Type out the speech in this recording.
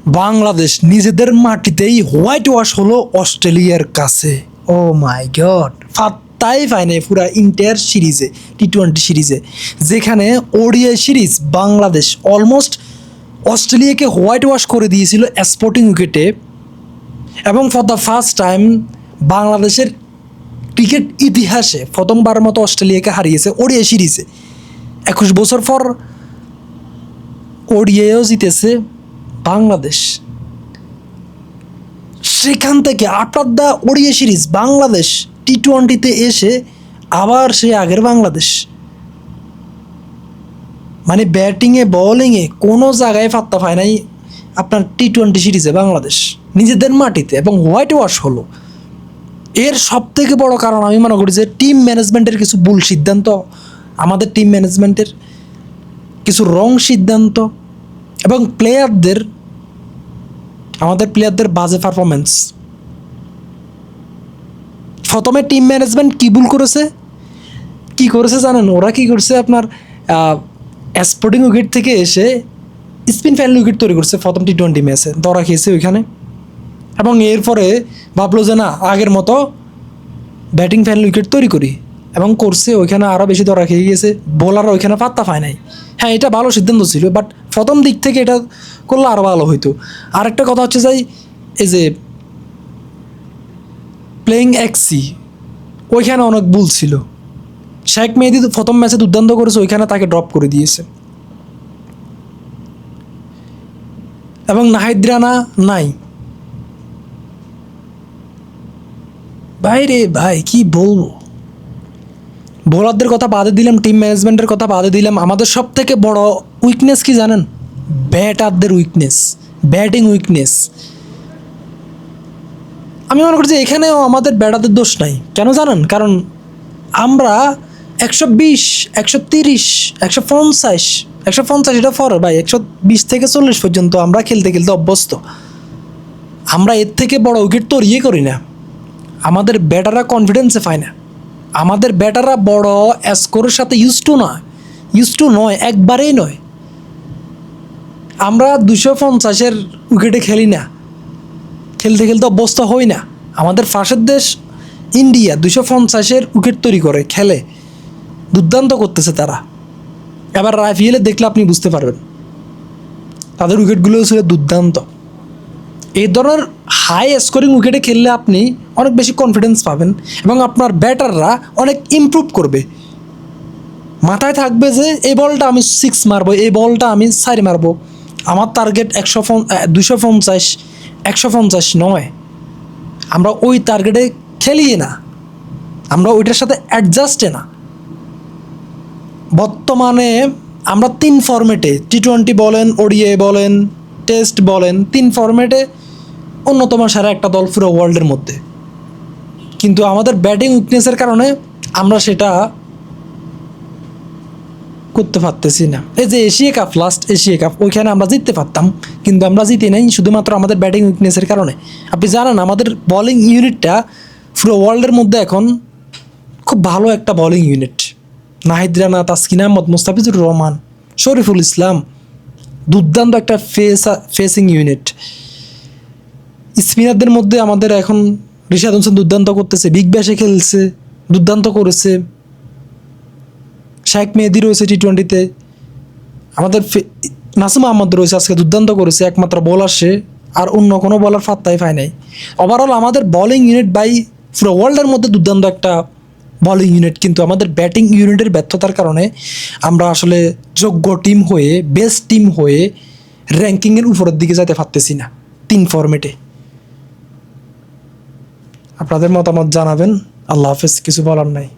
বাংলাদেশ নিজেদের মাটিতেই white wash হলো অস্ট্রেলিয়ার কাছে। ও মাই গড, ফাত্তাই পায়নি পুরা ইন্টায়ার সিরিজে, টি-20 সিরিজে, যেখানে ওডিআই সিরিজ বাংলাদেশ অলমোস্ট অস্ট্রেলিয়াকে হোয়াইট ওয়াশ করে দিয়েছিল স্পোর্টিং উইকেটে। এবং ফর দ্য ফার্স্ট টাইম বাংলাদেশের ক্রিকেট ইতিহাসে প্রথমবার মতো অস্ট্রেলিয়াকে হারিয়েছে ওডিআই সিরিজে। 21 বছর পর ওডিআইও জিতেছে বাংলাদেশ। সেখান থেকে after the ODI series Bangladesh টি-20তে এসে আবার সে আগের বাংলাদেশ, মানে ব্যাটিংয়ে বোলিংয়ে কোনো জায়গায় পাত্তা পায় নাই আপনার টি-20 সিরিজে বাংলাদেশ নিজেদের মাটিতে, এবং হোয়াইট ওয়াশ হলো। এর সব থেকে বড় কারণ আমি মনে করি যে টিম ম্যানেজমেন্টের কিছু ভুল সিদ্ধান্ত, আমাদের টিম ম্যানেজমেন্টের কিছু রং সিদ্ধান্ত, এবং আমাদের প্লেয়ারদের বাজে পারফরমেন্স। প্রথমে টিম ম্যানেজমেন্ট কী ভুল করেছে, কি করেছে জানেন? ওরা কি করছে, আপনার স্পোর্টিং উইকেট থেকে এসে স্পিন ফ্যান উইকেট তৈরি করছে প্রথম টি-20 ম্যাচে, ধরা খেয়েছে ওইখানে। এবং এরপরে ভাবলো যে না, আগের মতো ব্যাটিং ফ্যান উইকেট তৈরি করি, এবং করছে। ওইখানে আরও বেশি ধরা খেয়ে গেছে, বোলার ওইখানে পাত্তা পায় নাই। হ্যাঁ, এটা ভালো সিদ্ধান্ত ছিল, বাট প্রথম দিক থেকে এটা করলে আরও ভালো হইতো। আরেকটা কথা হচ্ছে যাই, এই যে প্লেয়িং এক্সি, ওইখানে অনেক ভুল ছিল। শেখ মেহেদী প্রথম ম্যাচে দুর্দান্ত করেছে, ওইখানে তাকে ড্রপ করে দিয়েছে। এবং নাহিদ রানা নাই। ভাই রে ভাই, কি বলবো, বোলারদের কথা বাদে দিলাম, টিম ম্যানেজমেন্টের কথা বাদে দিলাম, আমাদের সব থেকে বড় উইকনেস কি জানেন? ব্যাটারদের উইকনেস, ব্যাটিং উইকনেস। আমি মনে করছি এখানেও আমাদের ব্যাটারদের দোষ নাই। কেন জানেন? কারণ আমরা 120, 130, 150 এটা ফর ভাই, 120 থেকে 40 পর্যন্ত আমরা খেলতে খেলতে অভ্যস্ত। আমরা এর থেকে বড় উইকেট তো ইয়ে করি না। আমাদের ব্যাটাররা কনফিডেন্সে পায় না। আমাদের ব্যাটাররা বড় স্কোরের সাথে ইউজ টু নয়, একবারেই নয়। আমরা 250-এর উইকেটে খেলি না, খেলতে খেলতে অভ্যস্ত হই না। আমাদের পাশের দেশ ইন্ডিয়া 250-এর উইকেট তৈরি করে খেলে, দুর্দান্ত করতেছে তারা। এবার আইপিএলে দেখলে আপনি বুঝতে পারবেন, তাদের উইকেটগুলোও ছিল দুর্দান্ত। এই ধরনের হাই স্কোরিং উইকেটে খেললে আপনি অনেক বেশি কনফিডেন্স পাবেন, এবং আপনার ব্যাটাররা অনেক ইমপ্রুভ করবে। মাথায় থাকবে যে এই বলটা আমি 6 মারবো, এই বলটা আমি 4 মারবো, আমার টার্গেট 250, 150 নয়। আমরা ওই টার্গেটে খেলিয়ে না, আমরা ওইটার সাথে অ্যাডজাস্টে না। বর্তমানে আমরা 3 ফরম্যাটে, টি-20 বলেন, ওডিআই বলেন, টেস্ট বলেন, 3 ফরম্যাটে অন্যতম সেরা একটা দল পুরো ওয়ার্ল্ডের মধ্যে। কিন্তু আমাদের ব্যাটিং উইকনেসের কারণে আমরা সেটা করতে পারতেছি না। এই যে Asia cup, last Asia cup, ওইখানে আমরা জিততে পারতাম, কিন্তু আমরা জিতি নাই শুধুমাত্র আমাদের ব্যাটিং উইকনেসের কারণে। আপনি জানেন আমাদের বোলিং ইউনিটটা পুরো ওয়ার্ল্ডের মধ্যে এখন খুব ভালো একটা বোলিং ইউনিট। নাহিদ রানা, তাসকিন আহমদ, মুস্তাফিজুর রহমান, শরীফুল ইসলাম, দুর্দান্ত একটা ফেসিং ইউনিট। স্পিনারদের মধ্যে আমাদের এখন রিশাদ হোসেন দুর্দান্ত করতেছে, বিগ ব্যাশে খেলছে, দুর্দান্ত করেছে। শেখ মেহেদী রয়েছে টি-20-তে, আমাদের নাসিম আহমদ রয়েছে, আজকে দুর্দান্ত করেছে, একমাত্র বোলার সে, আর অন্য কোনো বলার ফাত্তাই পায় নাই। ওভারঅল আমাদের বোলিং ইউনিট বাই পুরো ওয়ার্ল্ডের মধ্যে দুর্দান্ত একটা বোলিং ইউনিট, কিন্তু আমাদের ব্যাটিং ইউনিটের ব্যর্থতার কারণে আমরা আসলে যোগ্য টিম হয়ে, বেস্ট টিম হয়ে র্যাঙ্কিংয়ের উপরের দিকে যেতে পারতেছি না 3 ফরম্যাটে। আপনাদের মতামত জানাবেন। আল্লাহ হাফেজ, কিছু বলার নাই।